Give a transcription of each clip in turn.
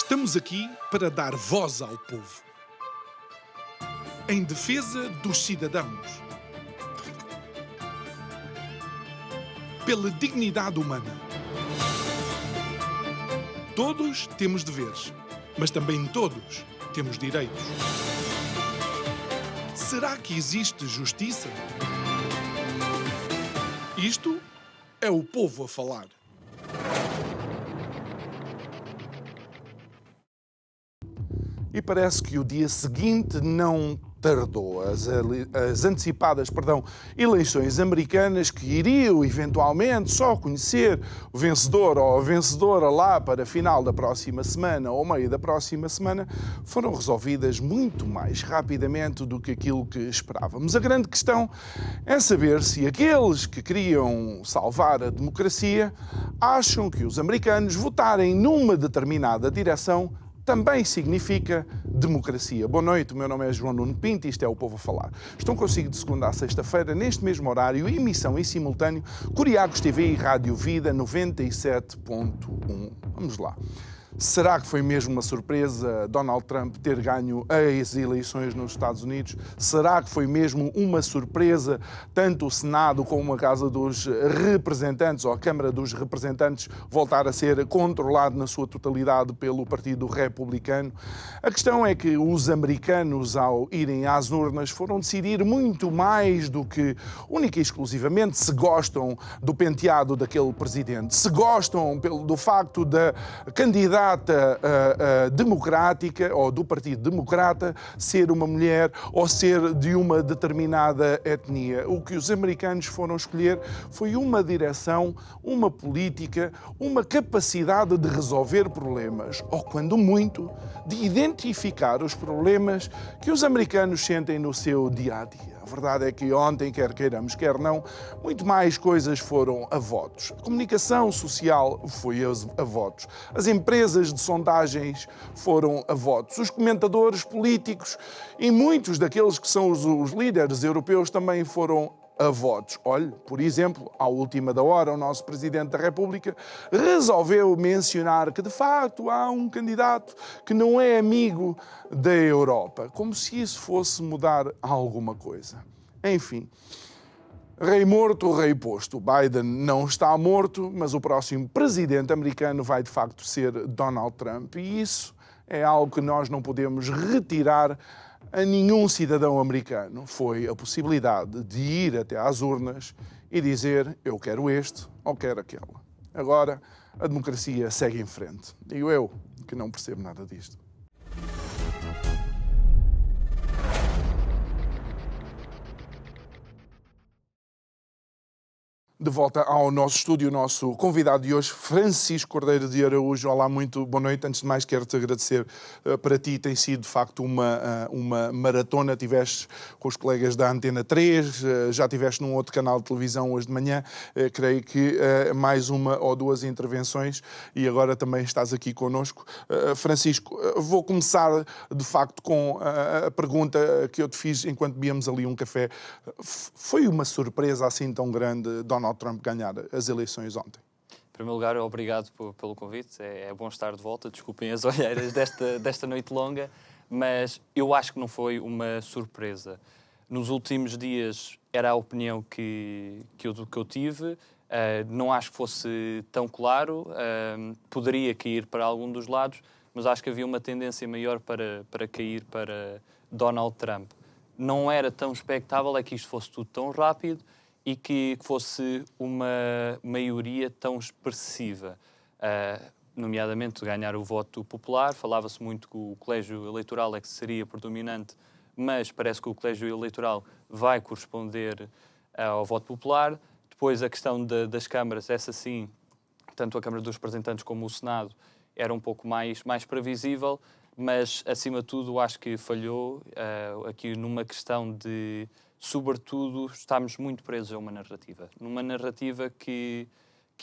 Estamos aqui para dar voz ao povo, em defesa dos cidadãos, pela dignidade humana. Todos temos deveres, mas também todos temos direitos. Será que existe justiça? Isto é o povo a falar. E parece que o dia seguinte não tardou. As antecipadas, eleições americanas, que iriam eventualmente só conhecer o vencedor ou a vencedora lá para a final da próxima semana ou meio da próxima semana, foram resolvidas muito mais rapidamente do que aquilo que esperávamos. A grande questão é saber se aqueles que queriam salvar a democracia acham que os americanos votarem numa determinada direção também significa democracia. Boa noite, o meu nome é João Nuno Pinto e isto é o Povo a Falar. Estão consigo de segunda a sexta-feira, neste mesmo horário, emissão em simultâneo, Curiacos TV e Rádio Vida 97.1. Vamos lá. Será que foi mesmo uma surpresa Donald Trump ter ganho as eleições nos Estados Unidos? Será que foi mesmo uma surpresa tanto o Senado como a Casa dos Representantes ou a Câmara dos Representantes voltar a ser controlado na sua totalidade pelo Partido Republicano? A questão é que os americanos, ao irem às urnas, foram decidir muito mais do que única e exclusivamente se gostam do penteado daquele presidente, se gostam do facto da candidata democrática ou do Partido Democrata ser uma mulher ou ser de uma determinada etnia. O que os americanos foram escolher foi uma direção, uma política, uma capacidade de resolver problemas, ou quando muito, de identificar os problemas que os americanos sentem no seu dia-a-dia. A verdade é que ontem, quer queiramos, quer não, muito mais coisas foram a votos. A comunicação social foi a votos. As empresas de sondagens foram a votos. Os comentadores políticos e muitos daqueles que são os líderes europeus também foram a votos. Olhe, por exemplo, à última da hora, o nosso Presidente da República resolveu mencionar que, de facto, há um candidato que não é amigo da Europa, como se isso fosse mudar alguma coisa. Enfim, rei morto, rei posto. Biden não está morto, mas o próximo presidente americano vai, de facto, ser Donald Trump. E isso é algo que nós não podemos retirar a nenhum cidadão americano. Foi a possibilidade de ir até às urnas e dizer: eu quero este ou quero aquele. Agora, a democracia segue em frente. Digo eu, que não percebo nada disto. De volta ao nosso estúdio, o nosso convidado de hoje, Francisco Cordeiro de Araújo. Olá, muito boa noite. Antes de mais, quero-te agradecer. Para ti tem sido, de facto, uma maratona. Tiveste com os colegas da Antena 3, já tiveste num outro canal de televisão hoje de manhã, creio que mais uma ou duas intervenções, e agora também estás aqui connosco. Francisco, vou começar, de facto, com a pergunta que eu te fiz enquanto bebíamos ali um café. Foi uma surpresa assim tão grande Donald Trump ganhar as eleições ontem? Em primeiro lugar, obrigado pelo convite. É bom estar de volta. Desculpem as olheiras desta noite longa, mas eu acho que não foi uma surpresa. Nos últimos dias era a opinião que eu tive. Não acho que fosse tão claro. Poderia cair para algum dos lados, mas acho que havia uma tendência maior para cair para Donald Trump. Não era tão expectável é que isto fosse tudo tão rápido e que fosse uma maioria tão expressiva, nomeadamente ganhar o voto popular. Falava-se muito que o colégio eleitoral é que seria predominante, mas parece que o colégio eleitoral vai corresponder ao voto popular. Depois a questão das câmaras, essa sim, tanto a Câmara dos Representantes como o Senado, era um pouco mais previsível, mas acima de tudo acho que falhou aqui numa questão de, sobretudo, estamos muito presos a uma narrativa. Numa narrativa que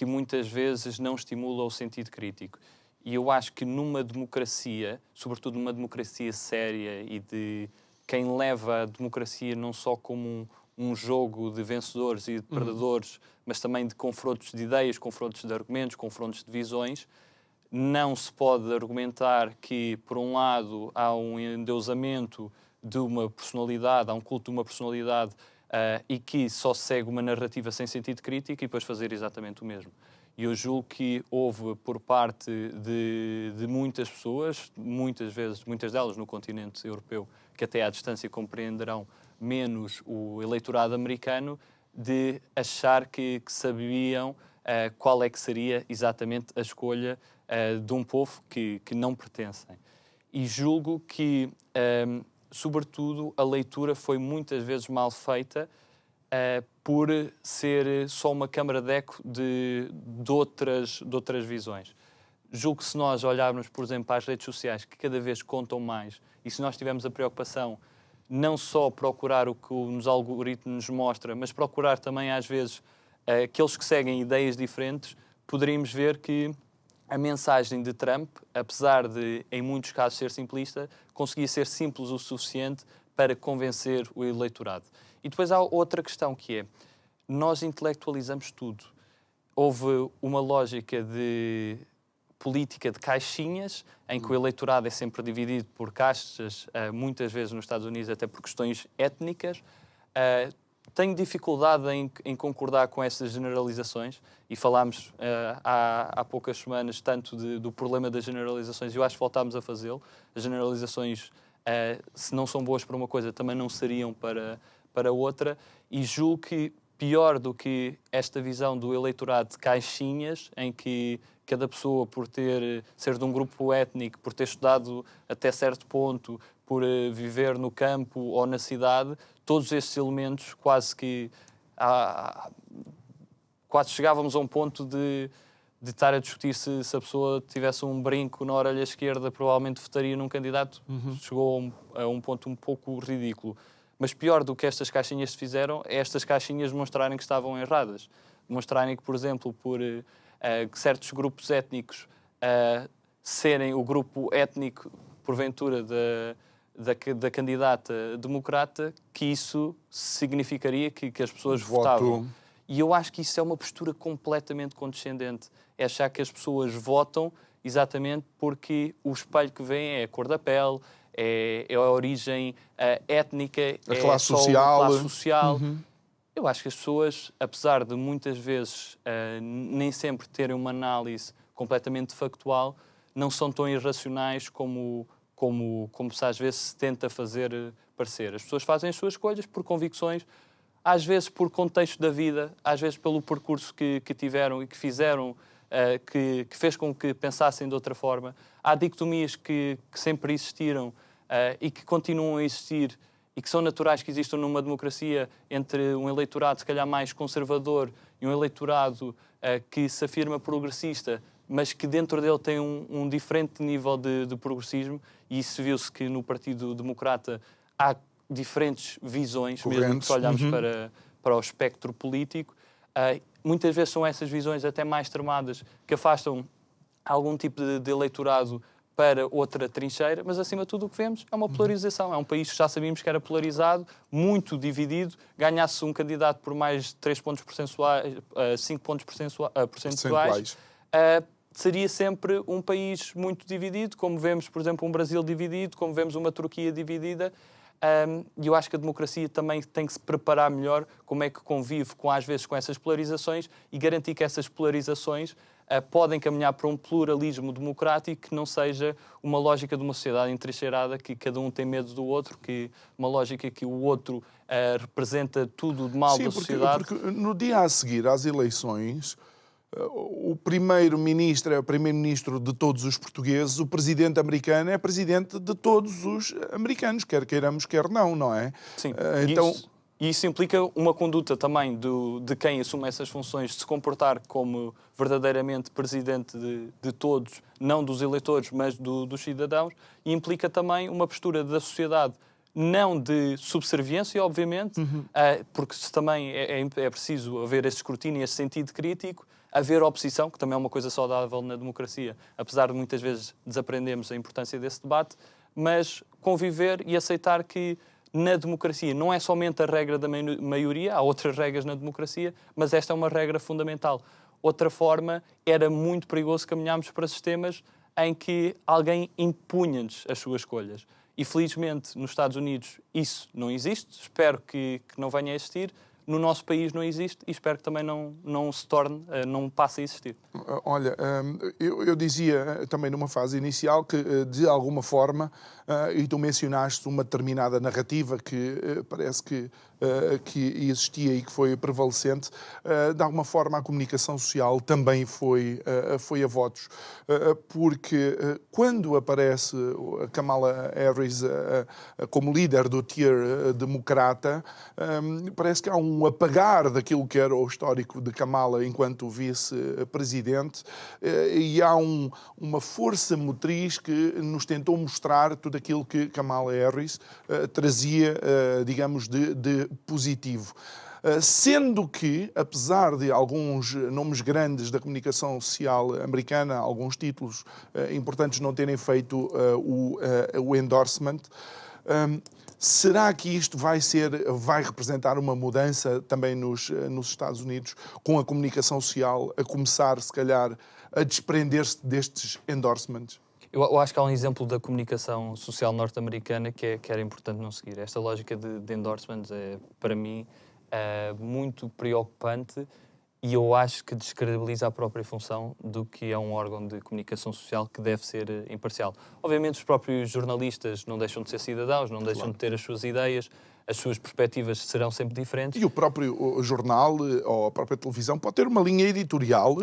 muitas vezes não estimula o sentido crítico. E eu acho que numa democracia, sobretudo numa democracia séria e de quem leva a democracia não só como um jogo de vencedores e de perdedores, mas também de confrontos de ideias, confrontos de argumentos, confrontos de visões, não se pode argumentar que, por um lado, há um endeusamento de uma personalidade, há um culto de uma personalidade e que só segue uma narrativa sem sentido crítico e depois fazer exatamente o mesmo. E eu julgo que houve, por parte de muitas pessoas, muitas delas no continente europeu, que até à distância compreenderão menos o eleitorado americano, de achar que sabiam qual é que seria exatamente a escolha de um povo que não pertencem. E julgo que, sobretudo, a leitura foi muitas vezes mal feita por ser só uma câmara de eco de outras visões. Julgo que se nós olharmos, por exemplo, para as redes sociais, que cada vez contam mais, e se nós tivermos a preocupação não só procurar o que nos algoritmos nos mostra, mas procurar também, às vezes, aqueles que seguem ideias diferentes, poderíamos ver que a mensagem de Trump, apesar de, em muitos casos, ser simplista, conseguia ser simples o suficiente para convencer o eleitorado. E depois há outra questão que é, nós intelectualizamos tudo. Houve uma lógica de política de caixinhas, em que o eleitorado é sempre dividido por caixas, muitas vezes nos Estados Unidos até por questões étnicas. Tenho dificuldade em concordar com essas generalizações e falámos há poucas semanas tanto do problema das generalizações e eu acho que voltámos a fazê-lo. As generalizações, se não são boas para uma coisa, também não seriam para outra, e julgo que pior do que esta visão do eleitorado de caixinhas, em que cada pessoa, por ser de um grupo étnico, por ter estudado até certo ponto, por viver no campo ou na cidade, todos esses elementos quase chegávamos a um ponto de estar a discutir se a pessoa tivesse um brinco na orelha esquerda, provavelmente votaria num candidato. Chegou a um ponto um pouco ridículo. Mas pior do que estas caixinhas se fizeram é estas caixinhas demonstrarem que estavam erradas. Demonstrarem que, por exemplo, por certos grupos étnicos serem o grupo étnico, porventura, da candidata democrata, que isso significaria que as pessoas votavam. E eu acho que isso é uma postura completamente condescendente. É achar que as pessoas votam exatamente porque o espelho que vem é a cor da pele, é a origem étnica, a classe social. A classe social. Eu acho que as pessoas, apesar de muitas vezes nem sempre terem uma análise completamente factual, não são tão irracionais como se às vezes se tenta fazer parecer. As pessoas fazem as suas escolhas por convicções, às vezes por contexto da vida, às vezes pelo percurso que tiveram e que fizeram, que fez com que pensassem de outra forma. Há dicotomias que sempre existiram e que continuam a existir e que são naturais que existam numa democracia entre um eleitorado, se calhar, mais conservador e um eleitorado que se afirma progressista, mas que dentro dele tem um diferente nível de progressismo, e isso viu-se que no Partido Democrata há diferentes visões, mesmo que olhamos para o espectro político. Muitas vezes são essas visões até mais extremadas que afastam algum tipo de eleitorado para outra trincheira, mas acima de tudo o que vemos é uma polarização. É um país que já sabíamos que era polarizado, muito dividido. Ganhasse um candidato por mais de 3 pontos percentuais, 5 pontos percentuais, seria sempre um país muito dividido, como vemos, por exemplo, um Brasil dividido, como vemos uma Turquia dividida. E eu acho que a democracia também tem que se preparar melhor como é que convive, às vezes, com essas polarizações e garantir que essas polarizações podem caminhar para um pluralismo democrático que não seja uma lógica de uma sociedade entrincheirada, que cada um tem medo do outro, que uma lógica que o outro representa tudo de mal da sociedade. Porque no dia a seguir às eleições, o primeiro-ministro é o primeiro-ministro de todos os portugueses, o presidente americano é presidente de todos os americanos, quer queiramos, quer não é? Sim, isso implica uma conduta também de quem assume essas funções, de se comportar como verdadeiramente presidente de todos, não dos eleitores, mas dos cidadãos, e implica também uma postura da sociedade, não de subserviência, obviamente, porque também é preciso haver esse escrutínio, esse sentido crítico, haver oposição, que também é uma coisa saudável na democracia, apesar de muitas vezes desaprendemos a importância desse debate, mas conviver e aceitar que na democracia não é somente a regra da maioria, há outras regras na democracia, mas esta é uma regra fundamental. Outra forma, era muito perigoso caminharmos para sistemas em que alguém impunha-nos as suas escolhas. E, felizmente, nos Estados Unidos isso não existe. Espero que não venha a existir. No nosso país não existe e espero que também não se torne, não passe a existir. Olha, eu dizia também numa fase inicial que, de alguma forma, e tu mencionaste uma determinada narrativa que parece que existia e que foi prevalecente, de alguma forma a comunicação social também foi a votos. Porque quando aparece a Kamala Harris como líder do tier democrata, parece que há um apagar daquilo que era o histórico de Kamala enquanto vice-presidente e há uma força motriz que nos tentou mostrar tudo aquilo que Kamala Harris trazia, digamos, de positivo. Sendo que, apesar de alguns nomes grandes da comunicação social americana, alguns títulos importantes não terem feito o endorsement, será que isto vai representar uma mudança também nos Estados Unidos, com a comunicação social a começar, se calhar, a desprender-se destes endorsements? Eu acho que há um exemplo da comunicação social norte-americana que era importante não seguir. Esta lógica de endorsements é, para mim, muito preocupante e eu acho que descredibiliza a própria função do que é um órgão de comunicação social que deve ser imparcial. Obviamente os próprios jornalistas não deixam de ser cidadãos, não deixam de ter as suas ideias, as suas perspectivas serão sempre diferentes. E o próprio jornal ou a própria televisão pode ter uma linha editorial,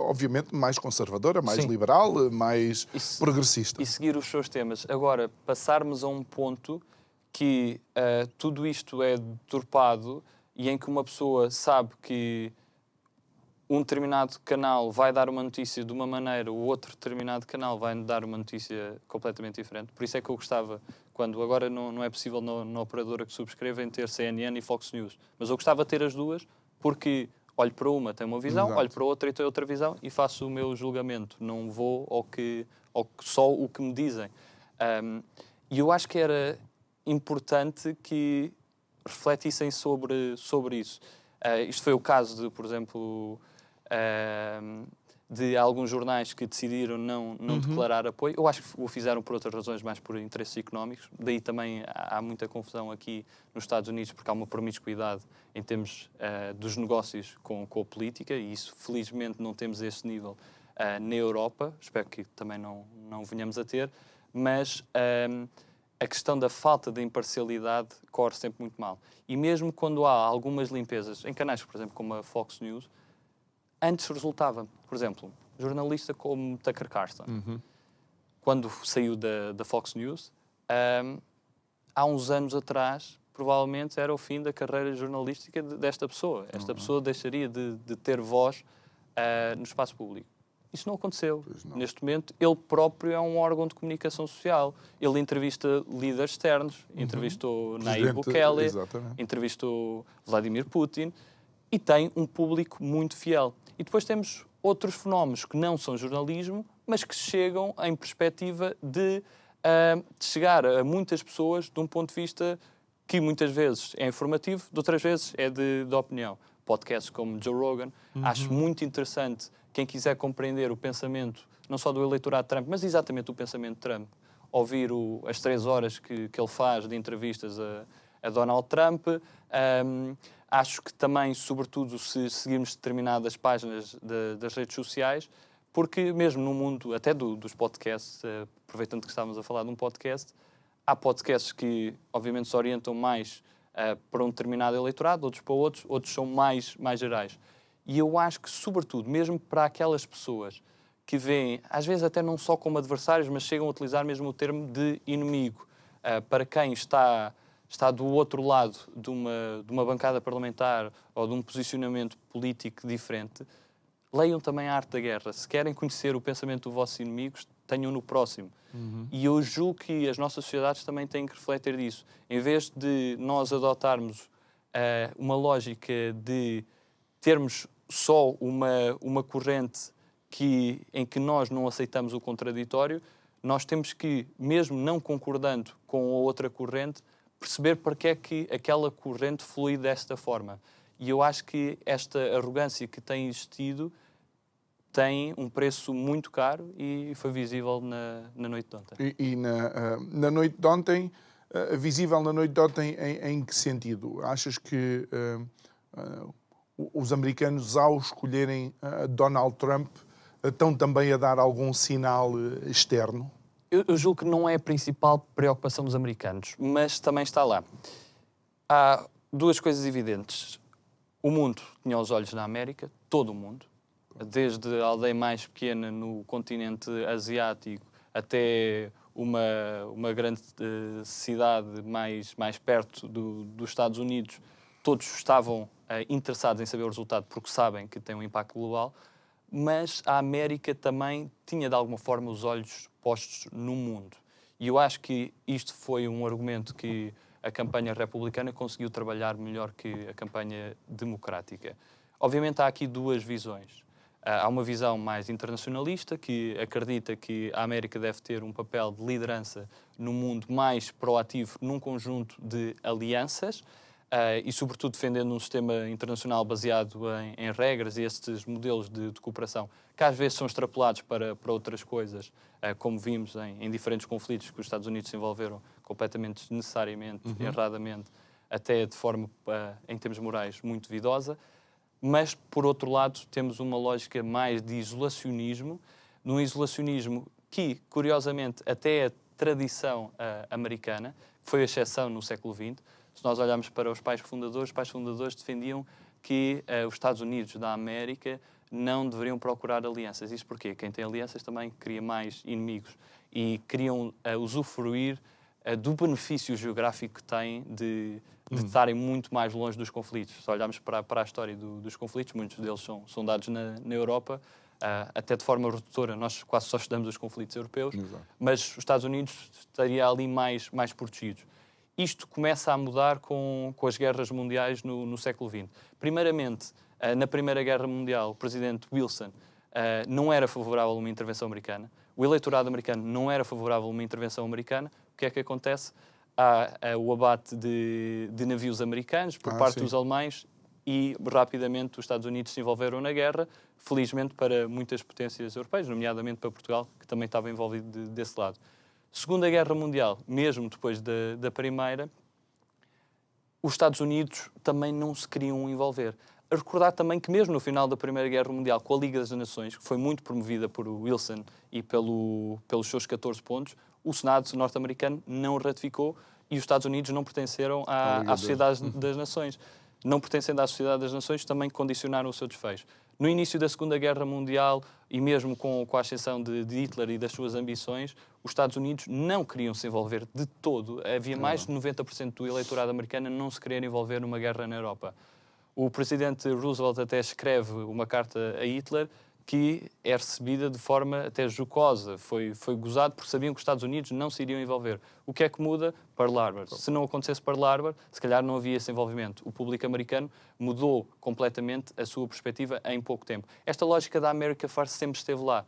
obviamente, mais conservadora, mais liberal, mais progressista. E seguir os seus temas. Agora, passarmos a um ponto que tudo isto é deturpado e em que uma pessoa sabe que um determinado canal vai dar uma notícia de uma maneira, o outro determinado canal vai dar uma notícia completamente diferente. Por isso é que eu gostava, quando agora não é possível na operadora que subscrevem ter CNN e Fox News, mas eu gostava de ter as duas, porque olho para uma, tem uma visão, olho para a outra e tem outra visão e faço o meu julgamento. Não vou só o que me dizem. E eu acho que era importante que refletissem sobre isso. Isto foi o caso de, por exemplo, de alguns jornais que decidiram não declarar apoio. Eu acho que o fizeram por outras razões, mais por interesses económicos. Daí também há muita confusão aqui nos Estados Unidos, porque há uma promiscuidade em termos dos negócios com a política, e isso, felizmente, não temos esse nível na Europa. Espero que também não venhamos a ter. Mas a questão da falta de imparcialidade corre sempre muito mal. E mesmo quando há algumas limpezas, em canais, por exemplo, como a Fox News, antes resultava, por exemplo, jornalista como Tucker Carlson, quando saiu da Fox News, há uns anos atrás, provavelmente era o fim da carreira jornalística desta pessoa. Esta pessoa deixaria de ter voz no espaço público. Isso não aconteceu. Não. Neste momento, ele próprio é um órgão de comunicação social. Ele entrevista líderes externos, entrevistou Nayib Bukele, entrevistou Vladimir Putin e tem um público muito fiel. E depois temos outros fenómenos que não são jornalismo, mas que chegam em perspectiva de chegar a muitas pessoas de um ponto de vista que muitas vezes é informativo, de outras vezes é de opinião. Podcasts como Joe Rogan, acho muito interessante. Quem quiser compreender o pensamento, não só do eleitorado de Trump, mas exatamente o pensamento de Trump, ouvir as 3 horas que ele faz de entrevistas a Donald Trump. Acho que também, sobretudo, se seguirmos determinadas páginas das redes sociais, porque mesmo no mundo até dos podcasts, aproveitando que estávamos a falar de um podcast, há podcasts que, obviamente, se orientam mais para um determinado eleitorado, outros para outros são mais gerais. E eu acho que, sobretudo, mesmo para aquelas pessoas que veem, às vezes até não só como adversários, mas chegam a utilizar mesmo o termo de inimigo, para quem está do outro lado de uma bancada parlamentar ou de um posicionamento político diferente, leiam também a Arte da Guerra. Se querem conhecer o pensamento dos vossos inimigos, tenham no próximo. E eu julgo que as nossas sociedades também têm que refletir disso. Em vez de nós adotarmos uma lógica de termos só uma corrente em que nós não aceitamos o contraditório, nós temos que, mesmo não concordando com a outra corrente, perceber para que é que aquela corrente flui desta forma. E eu acho que esta arrogância que tem existido tem um preço muito caro e foi visível na noite de ontem. E na noite de ontem, visível na noite de ontem em que sentido? Achas que os americanos, ao escolherem Donald Trump, estão também a dar algum sinal externo? Eu julgo que não é a principal preocupação dos americanos, mas também está lá. Há duas coisas evidentes. O mundo tinha os olhos na América, todo o mundo, desde a aldeia mais pequena no continente asiático até uma grande cidade mais perto dos Estados Unidos. Todos estavam interessados em saber o resultado porque sabem que tem um impacto global, mas a América também tinha, de alguma forma, os olhos postos no mundo. E eu acho que isto foi um argumento que a campanha republicana conseguiu trabalhar melhor que a campanha democrática. Obviamente há aqui duas visões. Há uma visão mais internacionalista, que acredita que a América deve ter um papel de liderança no mundo mais proativo num conjunto de alianças e, sobretudo, defendendo um sistema internacional baseado em regras e estes modelos de cooperação que às vezes são extrapolados para outras coisas, como vimos em diferentes conflitos que os Estados Unidos se envolveram completamente desnecessariamente, erradamente, até de forma, em termos morais, muito duvidosa. Mas, por outro lado, temos uma lógica mais de isolacionismo, num isolacionismo que, curiosamente, até a tradição americana, foi a exceção no século XX. Se nós olharmos para os pais fundadores defendiam que os Estados Unidos da América não deveriam procurar alianças. Isso porquê? Quem tem alianças também cria mais inimigos e queriam usufruir do benefício geográfico que têm de estarem muito mais longe dos conflitos. Se olharmos para a história dos conflitos, muitos deles são dados na Europa, até de forma redutora. Nós quase só estudamos os conflitos europeus, mas os Estados Unidos estariam ali mais protegidos. Isto começa a mudar com as guerras mundiais no século XX. Primeiramente, na Primeira Guerra Mundial, o presidente Wilson não era favorável a uma intervenção americana. O eleitorado americano não era favorável a uma intervenção americana. O que é que acontece? Há o abate de navios americanos por parte dos alemães e, rapidamente, os Estados Unidos se envolveram na guerra, felizmente para muitas potências europeias, nomeadamente para Portugal, que também estava envolvido desse lado. Segunda Guerra Mundial, mesmo depois da Primeira, os Estados Unidos também não se queriam envolver. A recordar também que mesmo no final da Primeira Guerra Mundial, com a Liga das Nações, que foi muito promovida por Wilson e pelos seus 14 pontos, o Senado norte-americano não ratificou e os Estados Unidos não pertenceram à Sociedade das Nações. Não pertencendo à Sociedade das Nações, também condicionaram o seu desfecho. No início da Segunda Guerra Mundial, e mesmo com a ascensão de Hitler e das suas ambições, os Estados Unidos não queriam se envolver de todo. Havia mais de 90% do eleitorado americano não se querer envolver numa guerra na Europa. O presidente Roosevelt até escreve uma carta a Hitler que é recebida de forma até jocosa. Foi gozado porque sabiam que os Estados Unidos não se iriam envolver. O que é que muda? Pearl Harbor. Se não acontecesse Pearl Harbor, se calhar não havia esse envolvimento. O público americano mudou completamente a sua perspectiva em pouco tempo. Esta lógica da America First sempre esteve lá.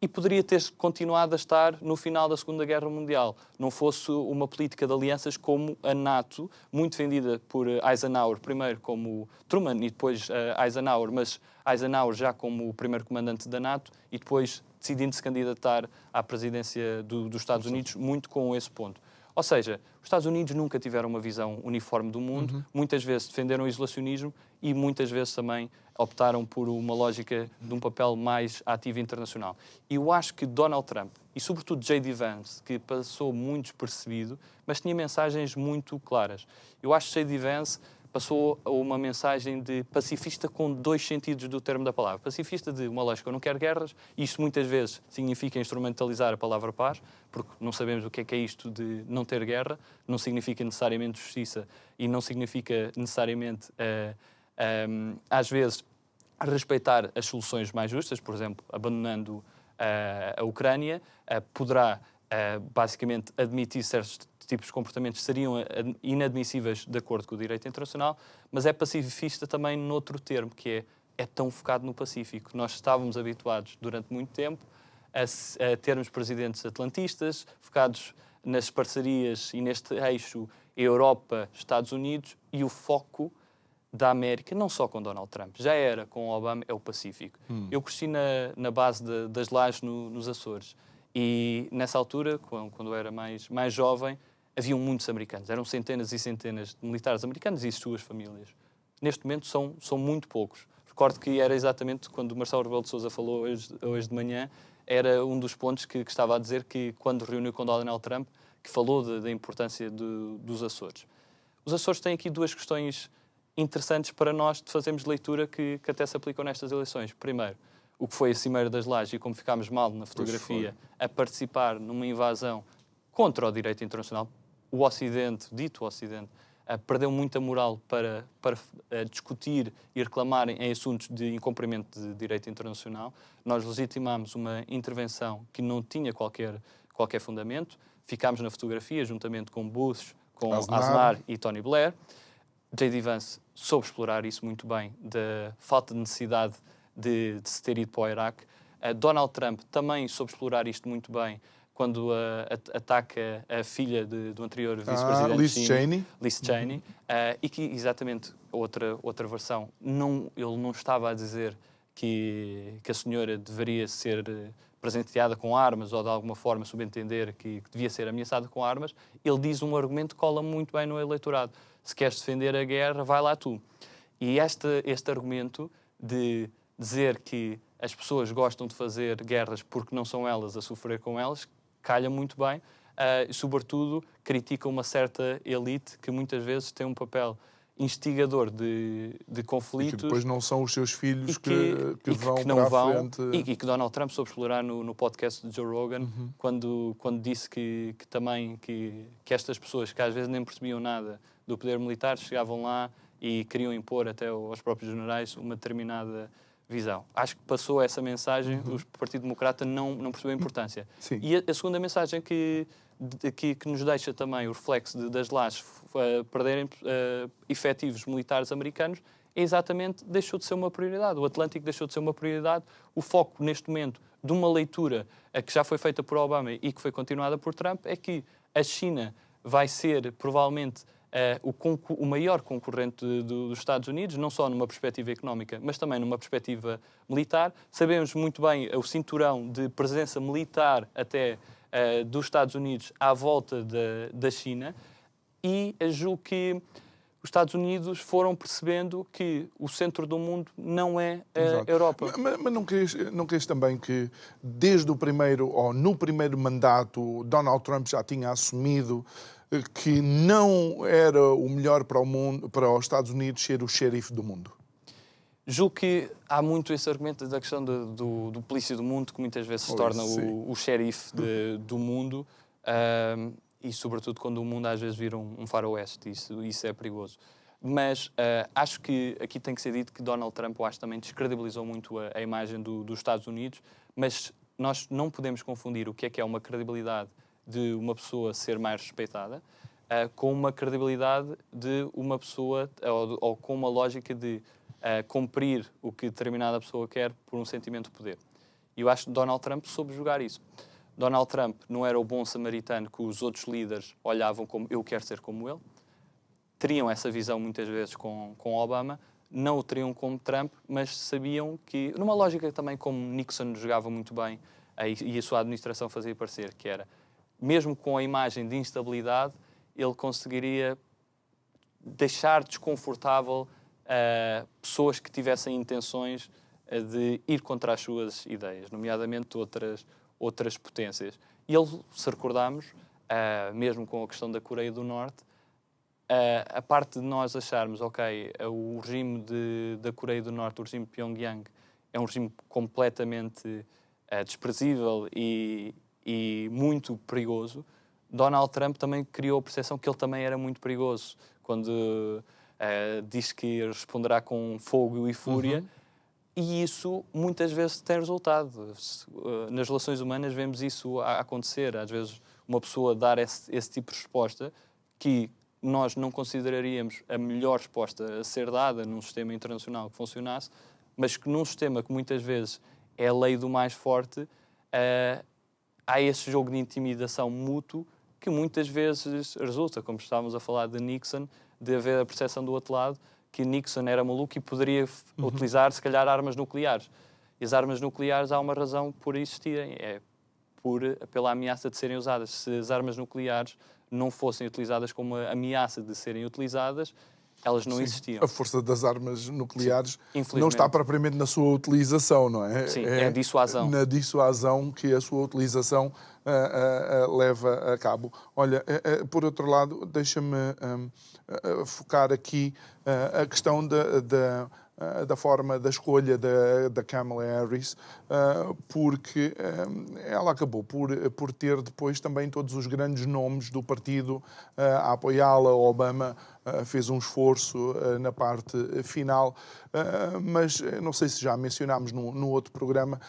E poderia ter continuado a estar no final da Segunda Guerra Mundial. Não fosse uma política de alianças como a NATO, muito vendida por Eisenhower, primeiro como Truman e depois Eisenhower, mas Eisenhower já como o primeiro comandante da NATO e depois decidindo se candidatar à presidência dos Estados Unidos, muito com esse ponto. Ou seja, os Estados Unidos nunca tiveram uma visão uniforme do mundo, muitas vezes defenderam o isolacionismo e muitas vezes também optaram por uma lógica de um papel mais ativo internacional. E eu acho que Donald Trump, e sobretudo J.D. Vance, que passou muito despercebido, mas tinha mensagens muito claras. Eu acho que J.D. Vance passou uma mensagem de pacifista com dois sentidos do termo da palavra. Pacifista de uma lógica, eu não quero guerras, e isto muitas vezes significa instrumentalizar a palavra paz, porque não sabemos o que é isto de não ter guerra, não significa necessariamente justiça e não significa necessariamente, às vezes, respeitar as soluções mais justas, por exemplo, abandonando a Ucrânia, poderá basicamente admitir certos tipos de comportamentos que seriam inadmissíveis de acordo com o direito internacional, mas é pacifista também noutro termo, que é tão focado no Pacífico. Nós estávamos habituados durante muito tempo a termos presidentes atlantistas, focados nas parcerias e neste eixo Europa-Estados Unidos, e o foco da América, não só com Donald Trump, já era com Obama, é o Pacífico. Eu cresci na base das lajes nos Açores e nessa altura, quando eu era mais jovem, haviam muitos americanos. Eram centenas e centenas de militares americanos e suas famílias. Neste momento são muito poucos. Recordo que era exatamente quando o Marcelo Rebelo de Sousa falou hoje de manhã, era um dos pontos que estava a dizer que quando reuniu com Donald Trump, que falou da importância dos Açores. Os Açores têm aqui duas questões interessantes para nós de fazermos leitura que até se aplicam nestas eleições. Primeiro, o que foi a Cimeira das Lajes e como ficámos mal na fotografia a participar numa invasão contra o direito internacional. O Ocidente, dito Ocidente, perdeu muita moral para discutir e reclamar em assuntos de incumprimento de direito internacional. Nós legitimámos uma intervenção que não tinha qualquer fundamento. Ficámos na fotografia juntamente com Bush, com Aznar e Tony Blair. J.D. Vance soube explorar isso muito bem, da falta de necessidade de se ter ido para o Iraque. Donald Trump também soube explorar isto muito bem quando ataca a filha do anterior vice-presidente Liz Cheney, e que, exatamente, outra versão, ele não estava a dizer que a senhora deveria ser presenteada com armas ou de alguma forma subentender que devia ser ameaçada com armas. Ele diz um argumento que cola muito bem no eleitorado. Se queres defender a guerra, vai lá tu. E este argumento de dizer que as pessoas gostam de fazer guerras porque não são elas a sofrer com elas, calha muito bem, e sobretudo critica uma certa elite que muitas vezes tem um papel instigador de conflitos. E que depois não são os seus filhos que vão que não para vão, a frente. E que Donald Trump soube explorar no podcast de Joe Rogan, quando disse que estas pessoas que às vezes nem percebiam nada do poder militar chegavam lá e queriam impor até aos próprios generais uma determinada visão. Acho que passou essa mensagem, o Partido Democrata não percebeu a importância. Sim. E a segunda mensagem que nos deixa também o reflexo das lajes perderem efetivos militares americanos é exatamente, deixou de ser uma prioridade. O Atlântico deixou de ser uma prioridade. O foco, neste momento, de uma leitura que já foi feita por Obama e que foi continuada por Trump, é que a China vai ser, provavelmente, o maior concorrente dos Estados Unidos, não só numa perspectiva económica, mas também numa perspectiva militar. Sabemos muito bem o cinturão de presença militar até dos Estados Unidos à volta da China, e julgo que os Estados Unidos foram percebendo que o centro do mundo não é a Europa. Mas não queres também que, desde o primeiro, ou no primeiro mandato, Donald Trump já tinha assumido que não era o melhor para o mundo, para os Estados Unidos ser o xerife do mundo? Julgo que há muito esse argumento da questão do polícia do mundo, que muitas vezes se torna o xerife do mundo, e sobretudo quando o mundo às vezes vira um faroeste. Isso é perigoso. Mas acho que aqui tem que ser dito que Donald Trump, eu acho, também descredibilizou muito a imagem dos Estados Unidos, mas nós não podemos confundir o que é uma credibilidade de uma pessoa ser mais respeitada com uma credibilidade de uma pessoa, ou com uma lógica de cumprir o que determinada pessoa quer por um sentimento de poder. E eu acho que Donald Trump soube jogar isso. Donald Trump não era o bom samaritano que os outros líderes olhavam como eu quero ser como ele. Teriam essa visão muitas vezes com Obama, não o teriam como Trump, mas sabiam que, numa lógica também como Nixon jogava muito bem e a sua administração fazia parecer, que era, mesmo com a imagem de instabilidade, ele conseguiria deixar desconfortável pessoas que tivessem intenções de ir contra as suas ideias, nomeadamente outras potências. E ele, se recordarmos, mesmo com a questão da Coreia do Norte, a parte de nós acharmos, ok, o regime da Coreia do Norte, o regime de Pyongyang, é um regime completamente desprezível e muito perigoso, Donald Trump também criou a percepção que ele também era muito perigoso, quando diz que responderá com fogo e fúria, e isso muitas vezes tem resultado. Nas relações humanas vemos isso a acontecer. Às vezes uma pessoa dar esse tipo de resposta que nós não consideraríamos a melhor resposta a ser dada num sistema internacional que funcionasse, mas que num sistema que muitas vezes é a lei do mais forte, há esse jogo de intimidação mútuo que muitas vezes resulta, como estávamos a falar de Nixon, de haver a percepção do outro lado que Nixon era maluco e poderia utilizar, se calhar, armas nucleares. E as armas nucleares há uma razão por existirem, pela ameaça de serem usadas. Se as armas nucleares não fossem utilizadas como ameaça de serem utilizadas, elas não existiam. A força das armas nucleares não está propriamente na sua utilização, não é? Sim, é a dissuasão. Na dissuasão que a sua utilização leva a cabo. Olha, por outro lado, deixa-me focar aqui a questão da forma da escolha da Kamala Harris, porque ela acabou por ter depois também todos os grandes nomes do partido a apoiá-la. Obama fez um esforço na parte final, mas não sei se já mencionámos no outro programa,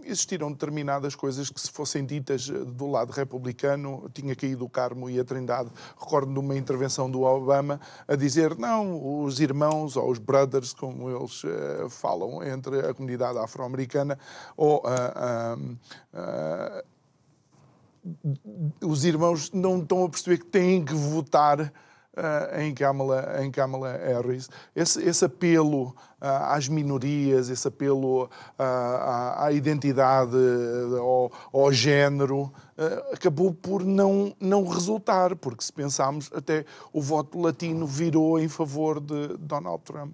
existiram determinadas coisas que, se fossem ditas do lado republicano, tinha caído o Carmo e a Trindade. Recordo de uma intervenção do Obama a dizer, não, os irmãos ou os brothers, como eles falam entre a comunidade afro-americana, ou os irmãos não estão a perceber que têm que votar em Kamala Harris. Esse apelo às minorias, esse apelo à identidade, ao género, acabou por não resultar, porque, se pensarmos, até o voto latino virou em favor de Donald Trump.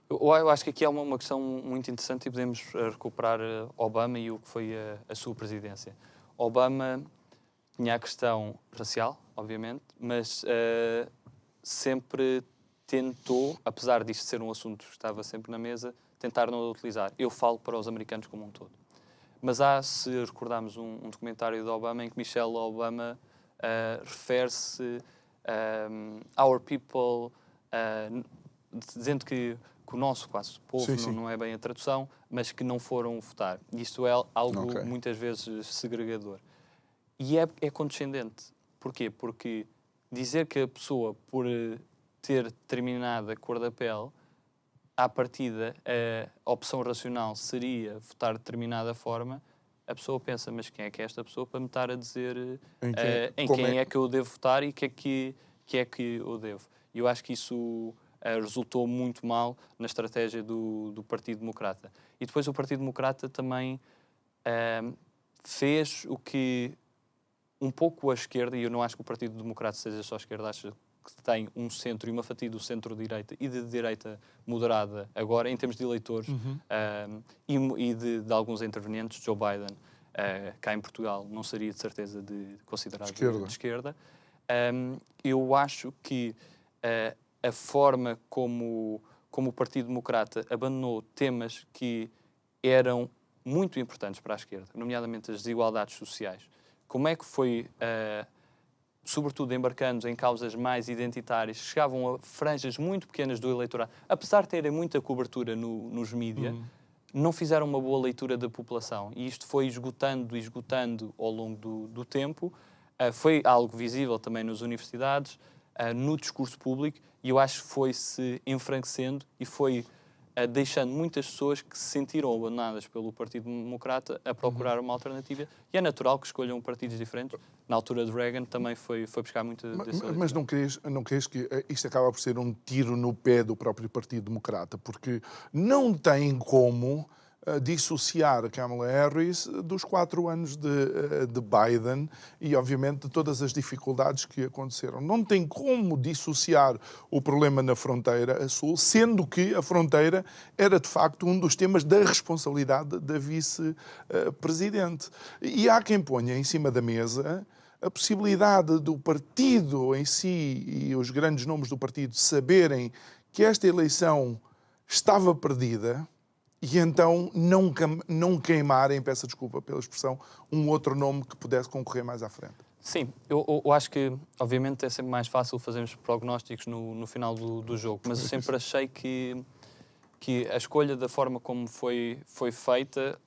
Eu acho que aqui há uma questão muito interessante e podemos recuperar Obama e o que foi a sua presidência. Obama tinha a questão racial, obviamente, mas sempre tentou, apesar disto ser um assunto que estava sempre na mesa, tentar não utilizar. Eu falo para os americanos como um todo. Mas se recordarmos um documentário de Obama em que Michelle Obama refere-se our people, dizendo que o nosso quase povo, sim. não é bem a tradução, mas que não foram votar. Isto é algo muitas vezes segregador. E é condescendente. Porquê? Porque dizer que a pessoa, por ter determinada cor da pele, à partida, a opção racional seria votar de determinada forma, a pessoa pensa, mas quem é que é esta pessoa para me estar a dizer em quem é que eu devo votar e que é que eu devo? E eu acho que isso resultou muito mal na estratégia do Partido Democrata. E depois o Partido Democrata também fez o que um pouco a esquerda, e eu não acho que o Partido Democrata seja só a esquerda, acho que tem um centro e uma fatia do centro-direita e de direita moderada agora, em termos de eleitores, e de alguns intervenientes. Joe Biden, cá em Portugal, não seria de certeza considerado de esquerda. Eu acho que a forma como o Partido Democrata abandonou temas que eram muito importantes para a esquerda, nomeadamente as desigualdades sociais. Como é que foi, sobretudo embarcando em causas mais identitárias, chegavam a franjas muito pequenas do eleitorado, apesar de terem muita cobertura nos mídias, não fizeram uma boa leitura da população. E isto foi esgotando ao longo do tempo. Foi algo visível também nas universidades, no discurso público, e eu acho que foi-se enfraquecendo e foi deixando muitas pessoas que se sentiram abandonadas pelo Partido Democrata a procurar uma alternativa. E é natural que escolham partidos diferentes. Na altura de Reagan também foi buscar muito desse... Mas não crees que isto acaba por ser um tiro no pé do próprio Partido Democrata? Porque não tem como dissociar Kamala Harris dos 4 anos de Biden e, obviamente, de todas as dificuldades que aconteceram. Não tem como dissociar o problema na fronteira a sul, sendo que a fronteira era, de facto, um dos temas da responsabilidade da vice-presidente. E há quem ponha em cima da mesa a possibilidade do partido em si e os grandes nomes do partido saberem que esta eleição estava perdida e então não queimarem, peço desculpa pela expressão, um outro nome que pudesse concorrer mais à frente. Sim, eu acho que, obviamente, é sempre mais fácil fazermos prognósticos no final do jogo, mas eu sempre achei que a escolha da forma como foi feita,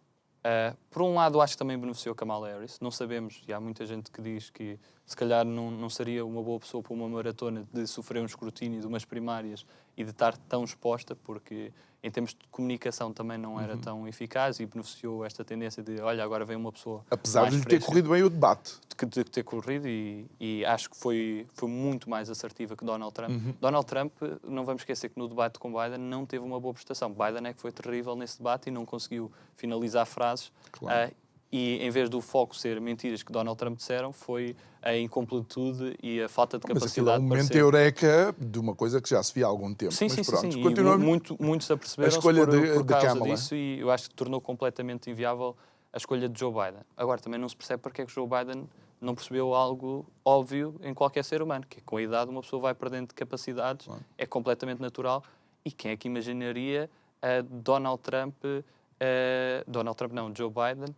por um lado, acho que também beneficiou Kamala Harris. Não sabemos, e há muita gente que diz que se calhar não seria uma boa pessoa para uma maratona de sofrer um escrutínio de umas primárias e de estar tão exposta, porque em termos de comunicação também não era tão eficaz e beneficiou esta tendência de, olha, agora vem uma pessoa apesar mais de lhe ter corrido bem o debate. de ter corrido e acho que foi muito mais assertiva que Donald Trump. Donald Trump, não vamos esquecer que no debate com Biden não teve uma boa prestação. Biden é que foi terrível nesse debate e não conseguiu finalizar frases. Claro. E em vez do foco ser mentiras que Donald Trump disseram, foi a incompletude e a falta de Mas aquilo é capacidade um para momento ser... eureka de uma coisa que já se via há algum tempo. Sim, Mas sim, pronto, sim. continuamos. Muitos aperceberam-se escolha por de causa Kamala. disso e eu acho que tornou completamente inviável a escolha de Joe Biden. Agora, também não se percebe porque é que Joe Biden não percebeu algo óbvio em qualquer ser humano, que com a idade uma pessoa vai perdendo de capacidades, é completamente natural. E quem é que imaginaria Donald Trump não, Joe Biden,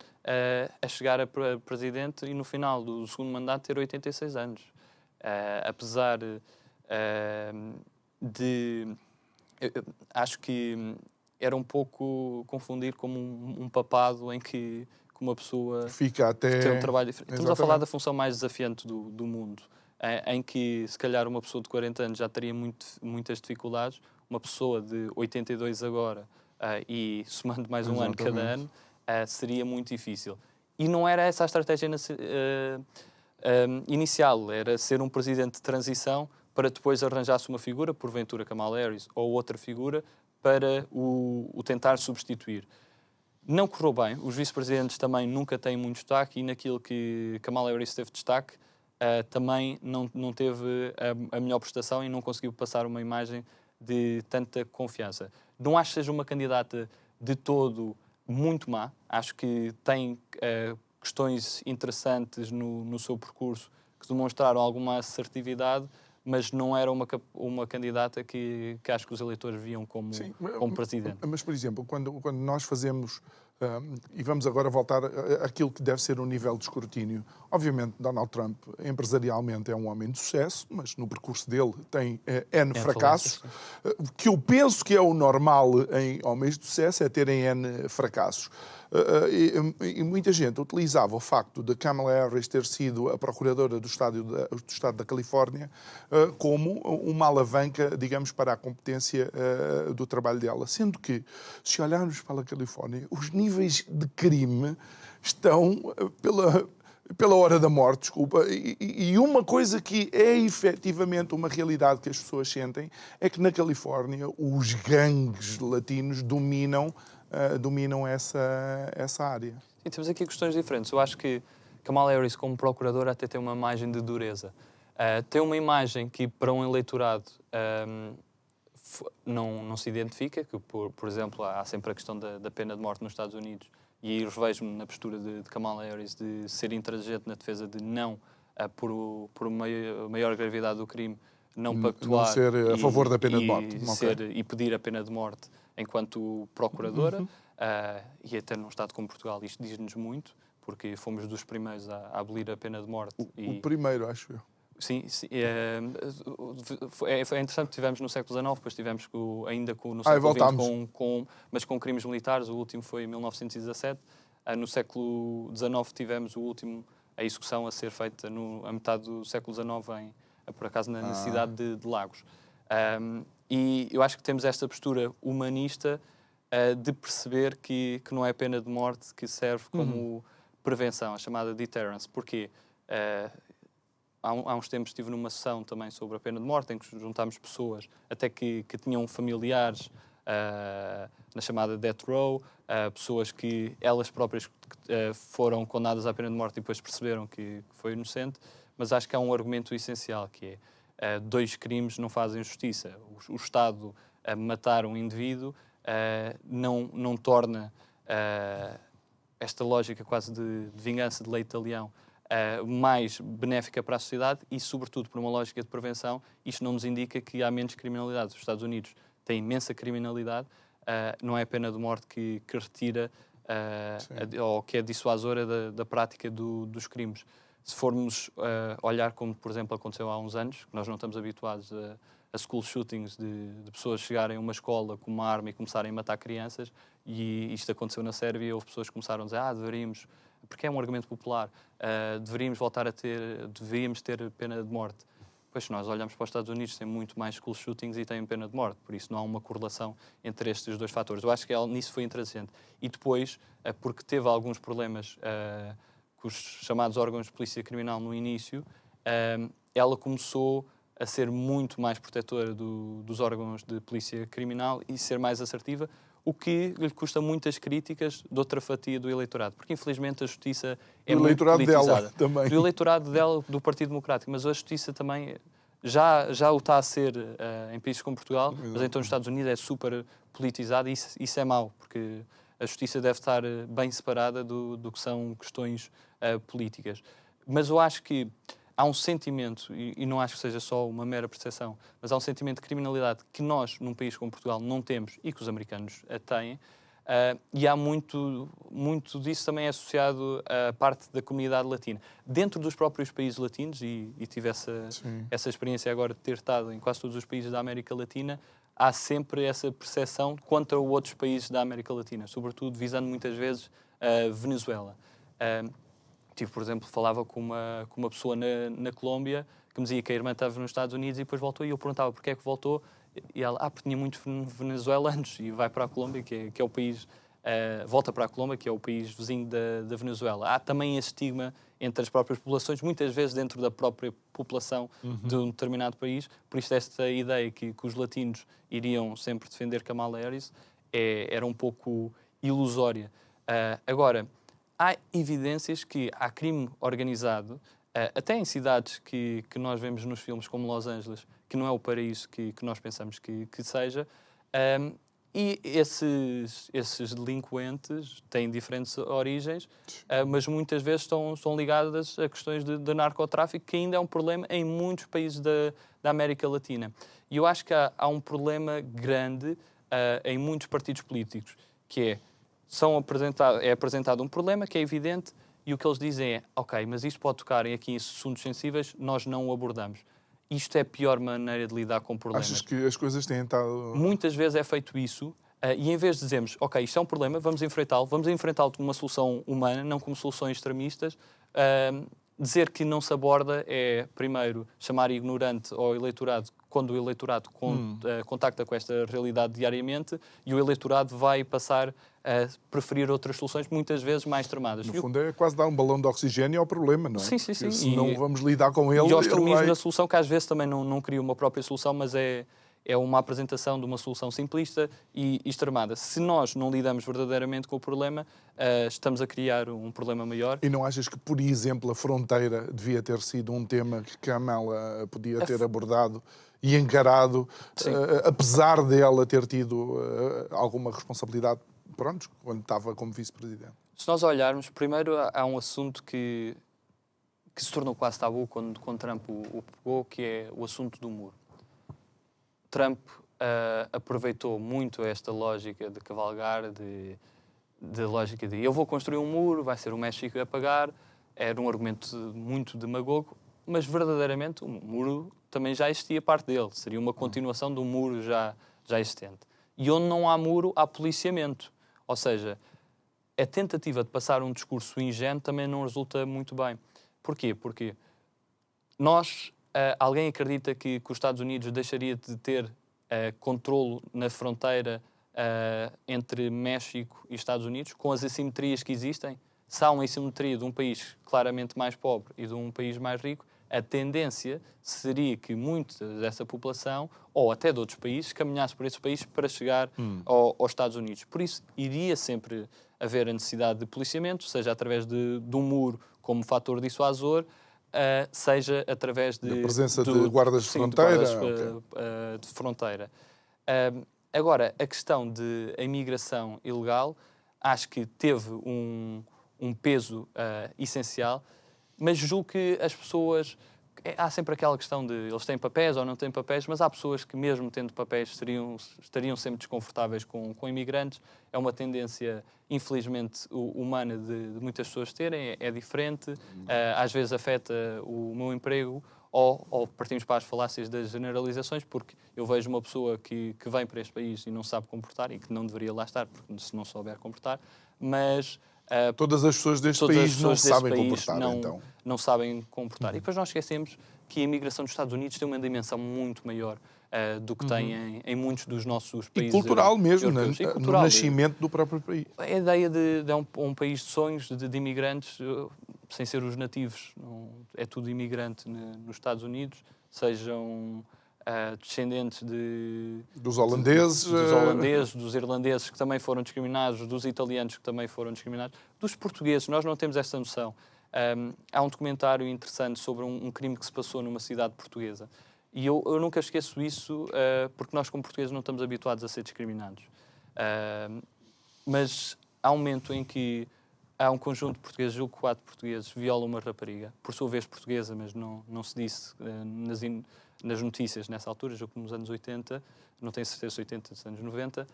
a chegar a presidente e no final do segundo mandato ter 86 anos. Apesar de... acho que era um pouco confundir como um papado em que uma pessoa fica até... tem um trabalho diferente. Estamos a Exatamente. falar da função mais desafiante do mundo, em que se calhar uma pessoa de 40 anos já teria muitas dificuldades, uma pessoa de 82 agora e somando mais um ano cada ano, seria muito difícil. E não era essa a estratégia inicial, era ser um presidente de transição para depois arranjar-se uma figura, porventura Kamala Harris ou outra figura, para o tentar substituir. Não correu bem, os vice-presidentes também nunca têm muito destaque e naquilo que Kamala Harris teve destaque, também não teve a melhor prestação e não conseguiu passar uma imagem de tanta confiança. Não acho que seja uma candidata de todo muito má, acho que tem questões interessantes no seu percurso que demonstraram alguma assertividade, mas não era uma candidata que acho que os eleitores viam como presidente. Mas, por exemplo, quando nós fazemos, e vamos agora voltar àquilo que deve ser o nível de escrutínio, obviamente Donald Trump empresarialmente é um homem de sucesso, mas no percurso dele tem N fracassos, que eu penso que é o normal em homens de sucesso, é terem N fracassos. E muita gente utilizava o facto de Kamala Harris ter sido a procuradora do Estado da Califórnia como uma alavanca, digamos, para a competência do trabalho dela. Sendo que, se olharmos para a Califórnia, os níveis de crime estão pela hora da morte, desculpa, e uma coisa que é efetivamente uma realidade que as pessoas sentem é que na Califórnia os gangues latinos dominam essa área. Sim, temos aqui questões diferentes. Eu acho que Kamala Harris, como procuradora, até tem uma imagem de dureza. Tem uma imagem que, para um eleitorado, não se identifica, que, por exemplo, há sempre a questão da pena de morte nos Estados Unidos, e aí revejo-me na postura de Kamala Harris de ser intransigente na defesa de não, por maior gravidade do crime, não pactuar... Não ser a favor da pena de morte. E pedir a pena de morte enquanto procuradora, e até num Estado como Portugal isto diz-nos muito, porque fomos dos primeiros a abolir a pena de morte. O primeiro, acho eu. Sim, foi interessante, tivemos no século XIX, depois tivemos ainda no século XX, mas com crimes militares, o último foi em 1917. No século XIX tivemos a execução a ser feita a metade do século XIX, por acaso na cidade de Lagos. E eu acho que temos esta postura humanista de perceber que não é pena de morte que serve como prevenção, a chamada deterrence. Porquê? Há uns tempos estive numa sessão também sobre a pena de morte, em que juntámos pessoas até que tinham familiares na chamada death row, pessoas que elas próprias foram condenadas à pena de morte e depois perceberam que foi inocente, mas acho que há um argumento essencial, que é 2 crimes não fazem justiça. O Estado matar um indivíduo não torna esta lógica quase de vingança de lei de leão mais benéfica para a sociedade e, sobretudo, por uma lógica de prevenção, isto não nos indica que há menos criminalidade. Os Estados Unidos têm imensa criminalidade, não é a pena de morte que retira ou que é dissuasora da prática dos crimes. Se formos olhar como, por exemplo, aconteceu há uns anos, que nós não estamos habituados a school shootings de pessoas chegarem a uma escola com uma arma e começarem a matar crianças, e isto aconteceu na Sérvia, houve pessoas que começaram a dizer deveríamos, porque é um argumento popular, deveríamos ter pena de morte. Pois, se nós olhamos para os Estados Unidos, tem muito mais school shootings e têm pena de morte, por isso não há uma correlação entre estes 2 fatores. Eu acho que nisso foi intransigente. E depois, porque teve alguns problemas com os chamados órgãos de polícia criminal no início, ela começou a ser muito mais protetora dos órgãos de polícia criminal e ser mais assertiva, o que lhe custa muitas críticas de outra fatia do eleitorado, porque infelizmente a justiça é muito politizada. Dela também. Do eleitorado dela, do Partido Democrático, mas a justiça também já o está a ser em países como Portugal, mas então nos Estados Unidos é super politizada e isso é mau, porque a justiça deve estar bem separada do que são questões políticas. Mas eu acho que há um sentimento, e não acho que seja só uma mera percepção, mas há um sentimento de criminalidade que nós, num país como Portugal, não temos e que os americanos têm, e há muito disso também associado à parte da comunidade latina. Dentro dos próprios países latinos, e tive essa experiência agora de ter estado em quase todos os países da América Latina, há sempre essa percepção contra outros países da América Latina, sobretudo visando muitas vezes a Venezuela. Por exemplo, falava com uma pessoa na Colômbia que me dizia que a irmã estava nos Estados Unidos e depois voltou, e eu perguntava porquê é que voltou, e ela, porque tinha muitos venezuelanos, e vai para a Colômbia, que é o país, volta para a Colômbia, que é o país vizinho da Venezuela. Há também esse estigma entre as próprias populações, muitas vezes dentro da própria população de um determinado país, por isso esta ideia que os latinos iriam sempre defender Kamala Harris era um pouco ilusória. Agora, há evidências que há crime organizado, até em cidades que nós vemos nos filmes, como Los Angeles, que não é o paraíso que nós pensamos que seja, e esses delinquentes têm diferentes origens, mas muitas vezes estão ligadas a questões de narcotráfico, que ainda é um problema em muitos países da América Latina. E eu acho que há um problema grande em muitos partidos políticos, que é apresentado um problema que é evidente e o que eles dizem é ok, mas isto pode tocar aqui em assuntos sensíveis, nós não o abordamos. Isto é a pior maneira de lidar com problemas. Achas que as coisas têm estado... Muitas vezes é feito isso e em vez de dizermos ok, isto é um problema, vamos enfrentá-lo como uma solução humana, não como soluções extremistas, dizer que não se aborda é, primeiro, chamar ignorante ao eleitorado quando o eleitorado contacta com esta realidade diariamente e o eleitorado vai passar a preferir outras soluções, muitas vezes mais extremadas. No fundo é quase dar um balão de oxigênio ao problema, não é? Sim. Se não vamos lidar com ele... E ao extremismo da solução, que às vezes também não cria uma própria solução, mas é uma apresentação de uma solução simplista e extremada. Se nós não lidamos verdadeiramente com o problema, estamos a criar um problema maior. E não achas que, por exemplo, a fronteira devia ter sido um tema que Kamala podia ter abordado e encarado, apesar dela ter tido alguma responsabilidade, pronto, quando estava como vice-presidente? Se nós olharmos, primeiro há um assunto que se tornou quase tabu quando Trump o pegou, que é o assunto do muro. Trump aproveitou muito esta lógica de cavalgar, de lógica de eu vou construir um muro, vai ser o México a pagar. Era um argumento muito demagogo, mas verdadeiramente o muro também já existia parte dele. Seria uma continuação do muro já existente. E onde não há muro, há policiamento. Ou seja, a tentativa de passar um discurso ingênuo também não resulta muito bem. Porquê? Porque alguém acredita que os Estados Unidos deixaria de ter controlo na fronteira entre México e Estados Unidos, com as assimetrias que existem? Se há uma assimetria de um país claramente mais pobre e de um país mais rico, a tendência seria que muita dessa população, ou até de outros países, caminhasse por esses países para chegar aos Estados Unidos. Por isso, iria sempre haver a necessidade de policiamento, seja através de um muro como fator dissuasor, seja através da presença de guardas de fronteira. De fronteira. Agora, a questão da imigração ilegal, acho que teve um peso essencial, mas julgo que as pessoas... Há sempre aquela questão de eles têm papéis ou não têm papéis, mas há pessoas que, mesmo tendo papéis, estariam sempre desconfortáveis com imigrantes. É uma tendência, infelizmente, humana de muitas pessoas terem, é diferente, às vezes afeta o meu emprego, ou partimos para as falácias das generalizações, porque eu vejo uma pessoa que vem para este país e não sabe comportar, e que não deveria lá estar, porque se não souber comportar, mas... todas as pessoas deste país não sabem comportar, então. Não sabem comportar. E depois nós esquecemos que a imigração dos Estados Unidos tem uma dimensão muito maior do que tem em muitos dos nossos países. E cultural mesmo, no nascimento do próprio país. A ideia de um país de sonhos, de imigrantes, sem ser os nativos, é tudo imigrante nos Estados Unidos, sejam descendentes dos holandeses, dos irlandeses que também foram discriminados, dos italianos que também foram discriminados, dos portugueses. Nós não temos essa noção. Há um documentário interessante sobre um crime que se passou numa cidade portuguesa. E eu nunca esqueço isso, porque nós, como portugueses, não estamos habituados a ser discriminados. Mas há um momento em que há um conjunto de portugueses, julgo que 4 portugueses, violam uma rapariga, por sua vez portuguesa, mas não se disse nas notícias nessa altura, julgo que nos anos 80, não tenho certeza se 80, nos anos 90.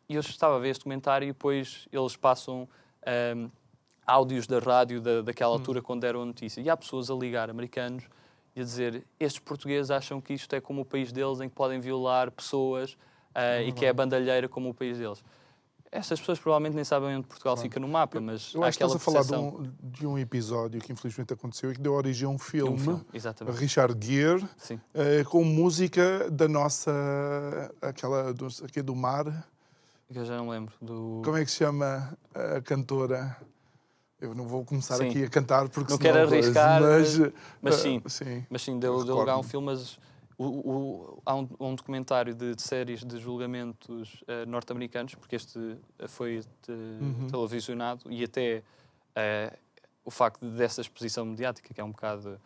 E eu estava a ver este documentário e depois eles passam áudios da rádio daquela altura quando deram a notícia. E há pessoas a ligar, americanos, e a dizer: estes portugueses acham que isto é como o país deles, em que podem violar pessoas e que é a bandalheira como o país deles. Estas pessoas provavelmente nem sabem onde Portugal fica no mapa, mas eu acho que estás a falar de um episódio que infelizmente aconteceu e que deu origem a um filme, exatamente. Richard Gere, com música da nossa, aquela aqui do mar. Eu já não lembro. Como é que se chama a cantora? Eu não vou começar aqui a cantar porque não quero arriscar, mas sim, deu lugar a um filme. Mas há um documentário de séries de julgamentos norte-americanos, porque este foi televisionado, e até o facto dessa exposição mediática, que é um bocado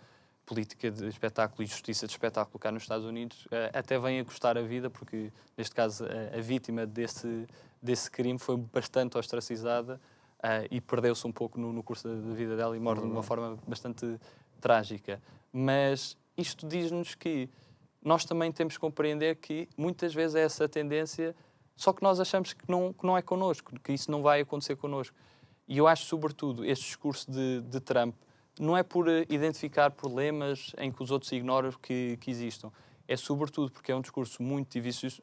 política de espetáculo e justiça de espetáculo cá nos Estados Unidos, até vem a custar a vida, porque neste caso a vítima desse crime foi bastante ostracizada e perdeu-se um pouco no curso da vida dela e morre de uma forma bastante trágica. Mas isto diz-nos que nós também temos que compreender que muitas vezes é essa tendência, só que nós achamos que não é connosco, que isso não vai acontecer connosco. E eu acho, sobretudo, este discurso de Trump não é por identificar problemas em que os outros ignoram que existam. É, sobretudo, porque é um discurso muito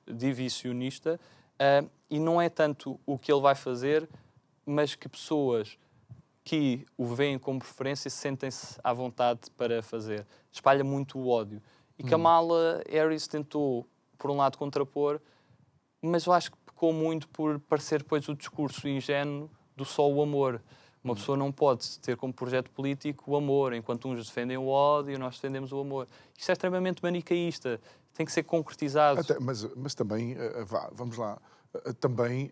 divisionista e não é tanto o que ele vai fazer, mas que pessoas que o veem como preferência sentem-se à vontade para fazer. Espalha muito o ódio. E Kamala Harris tentou, por um lado, contrapor, mas eu acho que pecou muito por parecer depois o discurso ingênuo do só o amor. Uma pessoa não pode ter como projeto político o amor, enquanto uns defendem o ódio, nós defendemos o amor. Isto é extremamente manicaísta, tem que ser concretizado. Mas também, vamos lá, também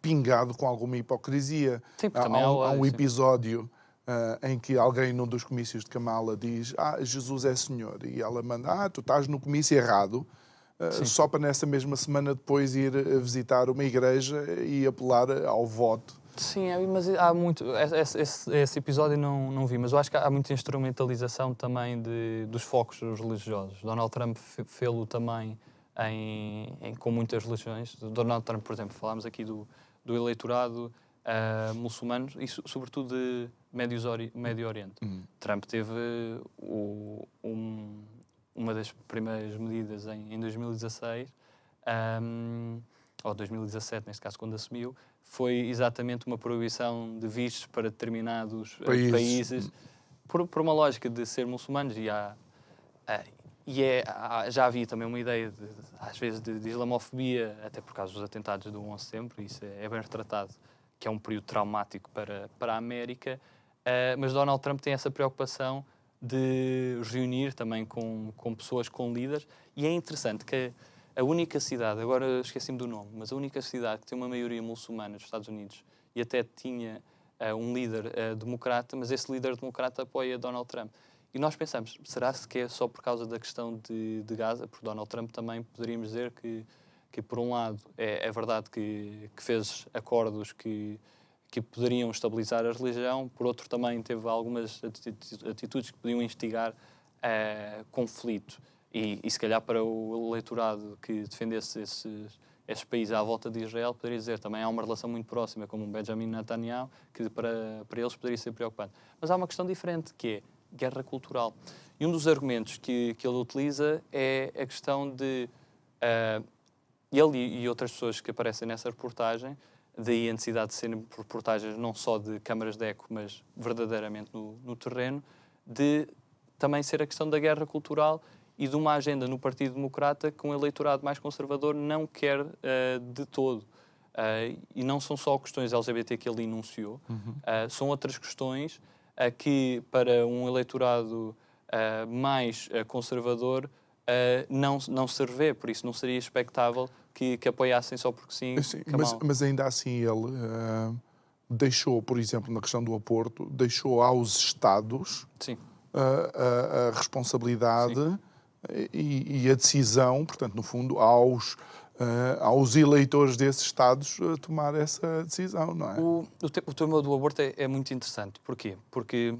pingado com alguma hipocrisia. Sim, também há um episódio em que alguém num dos comícios de Kamala diz: Jesus é Senhor, e ela manda: tu estás no comício errado, só para nessa mesma semana depois ir visitar uma igreja e apelar ao voto. Sim, mas há muito... Esse episódio não vi, mas eu acho que há muita instrumentalização também dos focos religiosos. Donald Trump fê-lo também com muitas religiões. Donald Trump, por exemplo, falámos aqui do eleitorado muçulmano e, sobretudo, de Médio Oriente. Trump teve uma das primeiras medidas em 2016, ou 2017, neste caso, quando assumiu, foi exatamente uma proibição de vistos para determinados países por uma lógica de ser muçulmanos. Já havia também uma ideia, às vezes, de islamofobia, até por causa dos atentados do 11 de setembro, isso é bem retratado, que é um período traumático para a América, mas Donald Trump tem essa preocupação de reunir também com pessoas, com líderes, e é interessante que a única cidade, agora esqueci-me do nome, mas a única cidade que tem uma maioria muçulmana nos Estados Unidos e até tinha um líder democrata, mas esse líder democrata apoia Donald Trump. E nós pensamos, será que é só por causa da questão de Gaza? Porque Donald Trump também poderíamos dizer que por um lado, é verdade que fez acordos que poderiam estabilizar a religião, por outro também teve algumas atitudes que podiam instigar conflito. E se calhar para o eleitorado que defendesse esses países à volta de Israel, poderia dizer também há uma relação muito próxima, como um Benjamin Netanyahu, que para eles poderia ser preocupante. Mas há uma questão diferente, que é guerra cultural. E um dos argumentos que ele utiliza é a questão de ele e outras pessoas que aparecem nessa reportagem, daí a necessidade de serem reportagens não só de câmaras de eco, mas verdadeiramente no terreno, de também ser a questão da guerra cultural e de uma agenda no Partido Democrata que um eleitorado mais conservador não quer de todo. E não são só questões LGBT que ele enunciou, são outras questões que para um eleitorado mais conservador não se revê, por isso não seria expectável que apoiassem só porque sim. Sim, mas ainda assim ele deixou, por exemplo, na questão do aborto, deixou aos Estados a responsabilidade e a decisão, portanto, no fundo, aos eleitores desses Estados tomar essa decisão, não é? O tema do aborto é muito interessante. Porquê? Porque,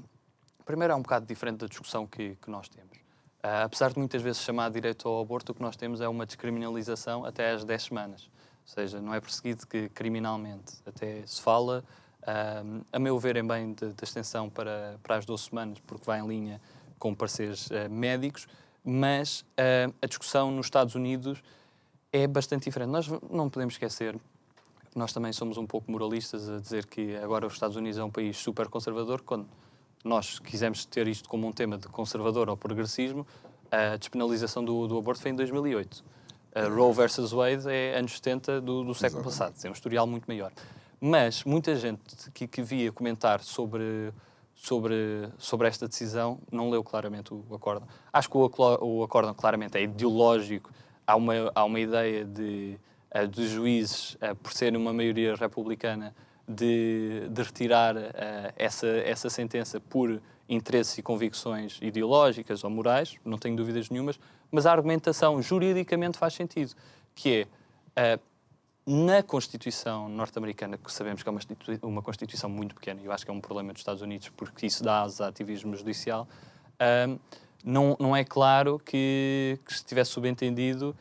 primeiro, é um bocado diferente da discussão que nós temos. Apesar de muitas vezes chamar direito ao aborto, o que nós temos é uma descriminalização até às 10 semanas. Ou seja, não é perseguido criminalmente. Até se fala, a meu ver, em bem da extensão para as 12 semanas, porque vai em linha com pareceres médicos, mas a discussão nos Estados Unidos é bastante diferente. Nós não podemos esquecer, nós também somos um pouco moralistas a dizer que agora os Estados Unidos é um país super conservador, quando nós quisemos ter isto como um tema de conservador ou progressismo, a despenalização do aborto foi em 2008. Roe versus Wade é anos 70 do século passado, é um historial muito maior. Mas muita gente que via comentar sobre esta decisão não leu claramente o acórdão. Acho que o acórdão claramente é ideológico. Há uma ideia de juízes, por serem uma maioria republicana, de retirar essa sentença por interesses e convicções ideológicas ou morais, não tenho dúvidas nenhumas, mas a argumentação juridicamente faz sentido, que é na Constituição norte-americana, que sabemos que é uma Constituição muito pequena, e eu acho que é um problema dos Estados Unidos, porque isso dá asa a ativismo judicial, não é claro que estivesse subentendido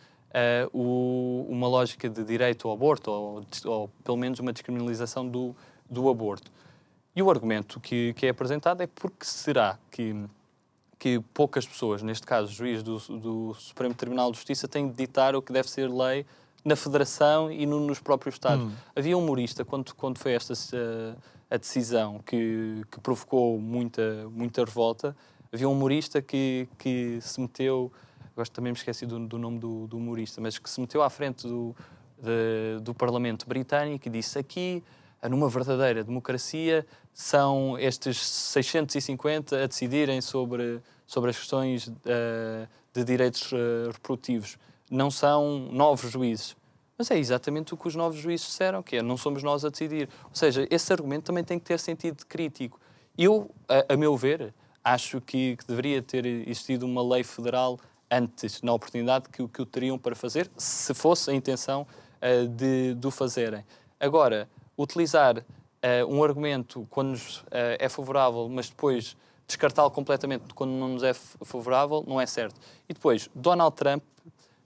uma lógica de direito ao aborto, ou pelo menos uma descriminalização do aborto. E o argumento que é apresentado é porque será que poucas pessoas, neste caso juízes do Supremo Tribunal de Justiça, têm de ditar o que deve ser lei na Federação e nos próprios Estados. Havia um humorista, quando foi esta a decisão que provocou muita revolta, havia um humorista que se meteu, agora também me esqueci do nome do humorista, mas que se meteu à frente do Parlamento Britânico e disse: aqui, numa verdadeira democracia, são estes 650 a decidirem sobre as questões de direitos reprodutivos. Não são 9 juízes. Mas é exatamente o que os 9 juízes disseram, que é: não somos nós a decidir. Ou seja, esse argumento também tem que ter sentido crítico. Eu, a meu ver, acho que deveria ter existido uma lei federal antes, na oportunidade que o teriam para fazer, se fosse a intenção de o fazerem. Agora, utilizar um argumento quando nos é favorável, mas depois descartá-lo completamente quando não nos é favorável, não é certo. E depois, Donald Trump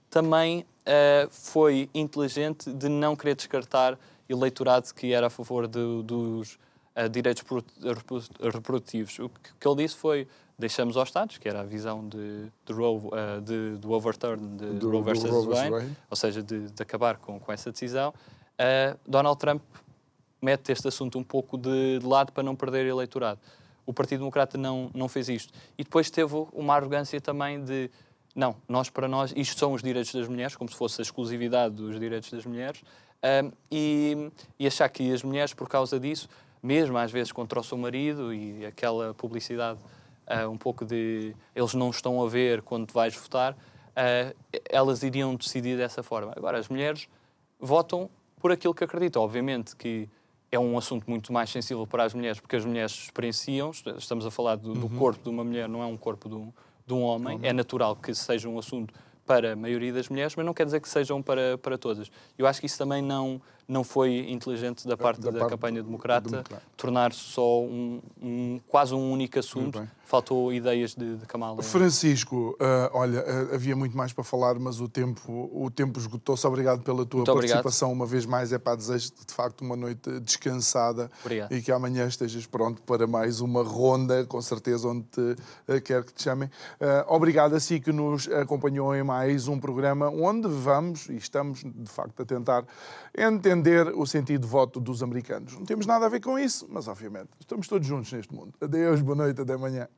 também foi inteligente de não querer descartar eleitorado que era a favor dos direitos reprodutivos. O que ele disse foi: deixamos aos Estados, que era a visão do overturn de Roe versus Wade, ou seja, de acabar com essa decisão. Donald Trump mete este assunto um pouco de lado para não perder eleitorado. O Partido Democrata não fez isto. E depois teve uma arrogância também de: não, para nós, isto são os direitos das mulheres, como se fosse a exclusividade dos direitos das mulheres, e achar que as mulheres, por causa disso, mesmo às vezes contra o seu marido, e aquela publicidade um pouco de eles não estão a ver quando vais votar, elas iriam decidir dessa forma. Agora, as mulheres votam por aquilo que acreditam. Obviamente que é um assunto muito mais sensível para as mulheres, porque as mulheres experienciam, estamos a falar do corpo de uma mulher, não é um corpo de um homem. É natural que seja um assunto para a maioria das mulheres, mas não quer dizer que sejam para todas. Eu acho que isso também não foi inteligente da parte da campanha democrata, tornar-se só quase um único assunto. Faltou ideias de Kamala. Francisco, olha, havia muito mais para falar, mas o tempo esgotou-se. Obrigado pela tua participação uma vez mais. Desejo-te, de facto, uma noite descansada. Obrigado. E que amanhã estejas pronto para mais uma ronda, com certeza, onde quer que te chamem. Obrigado a si que nos acompanhou em mais um programa onde vamos e estamos, de facto, a tentar entender o sentido de voto dos americanos. Não temos nada a ver com isso, mas, obviamente, estamos todos juntos neste mundo. Adeus, boa noite, até amanhã.